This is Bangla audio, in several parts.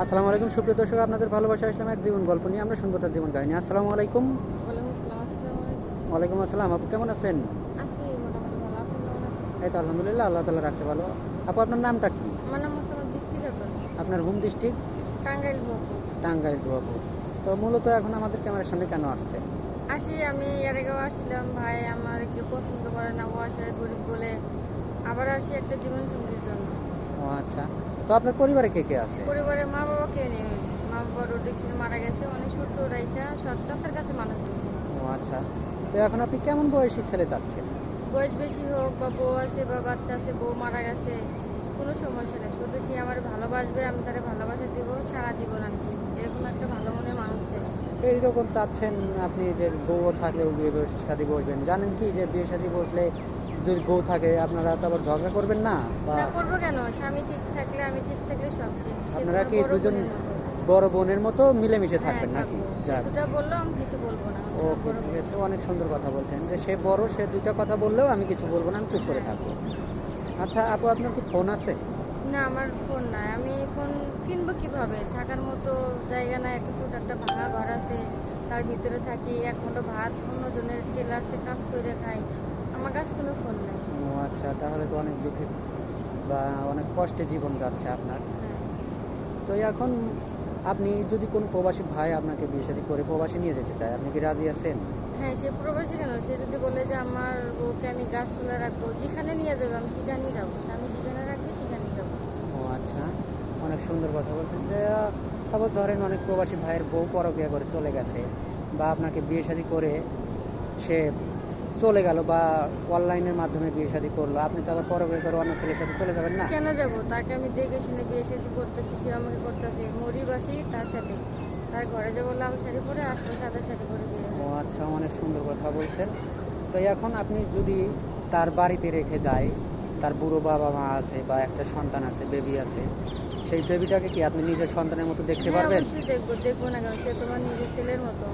আসসালামু আলাইকুম সুপ্রিয় দর্শক, আপনাদের ভালোবাসা আসলাম এক জীবন গল্প নিয়ে আমরা শুনবো তার জীবন কাহিনী। আসসালামু আলাইকুম। ওয়ালাইকুম আসসালাম। আসসালামু আলাইকুম। ওয়ালাইকুম আসসালাম। আপু কেমন আছেন? আছি মোটামুটি ভালো। আপনি কেমন আছেন? এই তো আলহামদুলিল্লাহ, আল্লাহ তাআলা রাখছে ভালো। আপু আপনার নামটা কি? আমার নাম মোসাম্মদ বৃষ্টি খাতুন। আপনার হোম ডিস্ট্রিক্ট? টাঙ্গাইল ভোগপুর। টাঙ্গাইল টু আপু। তো মূলত এখন আমাদের ক্যামেরার সামনে কেন আসছে? আসি আমি এর আগেও আসছিলাম, ভাই আমার কেউ পছন্দ করে না, বয়স হয় গরিব বলে। আবার আসি একটা জীবন সঙ্গীর জন্য। ও আচ্ছা। তো আপনার পরিবারে কে কে আছে? পরিবারে মা বাবা কেউ নেই। মা বাবা রোড অ্যাক্সিডেন্টে মারা গেছে, অনেক ছোট রাইখা সৎ চাচার কাছে মানুষ হয়েছে। ও আচ্ছা। তো এখন আপনি কেমন বয়সী ছেলে চাচ্ছেন? বয়স বেশি হোক বা বউ আছে বা বাচ্চা আছে, বউ মারা গেছে, কোনো সমস্যা নেই। শুধু সে আমার ভালোবাসবে, আমি তারে ভালোবাসা দিব সারা জীবন। আর কি এরকম একটা ভালো মনের মানুষ চাই। তো এইরকম চাচ্ছেন আপনি যে বউ থাকলেও বিয়ে শাদী বসবেন, জানেন কি যে বিয়ে শাদী বসলে যদি বউ থাকে আপনারা তো আবার ঝগড়া করবেন না, বা না করবো কেন? স্বামী ঠিক থাকলে আমি ঠিক থাকলে সব ঠিক। সে আপনারা তোমার কি বড় দুজন বোনের মতো। বড় বোনের মতো মিলেমিশে হ্যাঁ থাকবেন নাকি? থাকবো। সে যাক, দুটা বললো আমি কিছু বলবো না, আমি সব ওকে বড় ঠিক বোন। আছে, অনেক সুন্দর কথা বলছেন যে সে বড়, সে দুইটা কথা বললেও আমি কিছু বলবো না, আমি চুপ করে হ্যাঁ। থাকবো। আচ্ছা আপু, আপনার কি ফোন আছে? না আমার ফোন নাই। আমি ফোন কিনবো কিভাবে? থাকার মতো জায়গা নাই। একটা ছোট একটা ভাঙা ঘর আছে, তার ভিতরে থাকি। এক মুঠো ভাত অন্যজনের টেলার্সে কাজ করে খাই। আমার কাছে কোনো ফোন নাই। ও আচ্ছা, তাহলে তো অনেক দুঃখে বা অনেক কষ্টে জীবন যাচ্ছে আপনার। হ্যাঁ। তো এখন আপনি যদি কোনো প্রবাসী ভাই আপনাকে বিয়ে শাদী করে প্রবাসী নিয়ে যেতে চায়, আপনি কি রাজি আছেন? হ্যাঁ, সে প্রবাসী কেন? সে যদি বলে যে আমার বউকে আমি গাছ তুলে রাখবো, যেখানে নিয়ে যাবে আমি সেখানেই যাবো। স্বামী যেখানে রাখবে সেখানেই যাবো। ও আচ্ছা, অনেক সুন্দর কথা বলছেন যে সাপোজ ধরেন অনেক প্রবাসী ভাইয়ের বউ পরকীয়া করে চলে গেছে, বা আপনাকে বিয়ে শাদী করে সে চলে গেল, বা অনলাইনের মাধ্যমে বিয়ে শাদী করলো, আপনি তো আবার পরকীয়া করে অন্য ছেলের সাথে চলে যাবেন না? কেন যাব? তাকে আমি দেখে শুনে বিয়ে শাদী করতেছি, সে আমাকে করতেছে। মরি বাসি তার সাথে। তার ঘরে যাবো লাল শাড়ি পরে, আসবো সাদা শাড়ি পরে বিয়ে ও হবে। আচ্ছা, অনেক সুন্দর কথা বলছেন। তো এখন আপনি যদি তার বাড়িতে রেখে যায়, তার বুড়ো বাবা মা আছে বা একটা সন্তান আছে, বেবি আছে, সেই বেবিটাকে কি আপনি নিজের সন্তানের মতো দেখতে হ্যাঁ পারবেন? অবশ্যই দেখবো। দেখবো না কেন? সে তোমার নিজের ছেলের মতো।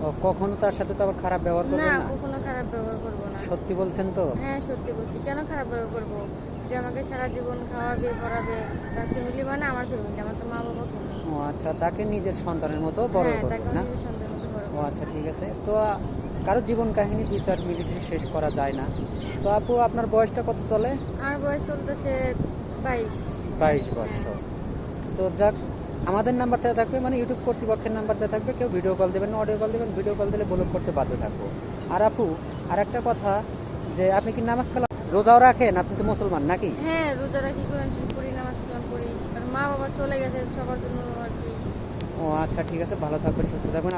ও, কখনো তার সাথে তো আবার খারাপ ব্যবহার না, করবেন না? কখনো খারাপ ব্যবহার করবো না। সত্যি বলছেন তো? হ্যাঁ সত্যি বলছি। কেন খারাপ ব্যবহার করবো? যে আমাকে সারা জীবন খাওয়াবে পড়াবে, তার ফ্যামিলি মানে আমার ফ্যামিলি, আমার তো মা বাবা ফ্যামিলি। ও আচ্ছা, তাকে নিজের সন্তানের মতো বড় হ্যাঁ, তাকে করবেন আমি না? নিজের সন্তানের মতো বড় ও করবো। আচ্ছা ঠিক আছে। তো কারো জীবন কাহিনী 2-4 মিনিটে শেষ করা যায় না। তো আপু, আপনার বয়সটা কত চলে? আমার বয়স চলতেছে 22। 22 বছর। তো যাক, আমাদের নাম্বার দেওয়া থাকবে, মানে ইউটিউব কর্তৃপক্ষের নাম্বার দেওয়া থাকবে, কেউ ভিডিও কল দেবেন না, অডিও কল দেবেন। ভিডিও কল দিলে ব্লক করতে বাধ্য থাকবো। আর আপু, আর একটা কথা, যে আপনি কি নামাজ কালাম রোজাও রাখেন? আপনি তো মুসলমান নাকি? হ্যাঁ রোজা রাখি, কোরআন শরীফ পড়ি, নামাজ কালাম পড়ি। কারণ মা বাবা চলে গেছে সবার জন্য আর কি। ও আচ্ছা ঠিক আছে, ভালো থাকবেন, সুস্থ থাকবেন।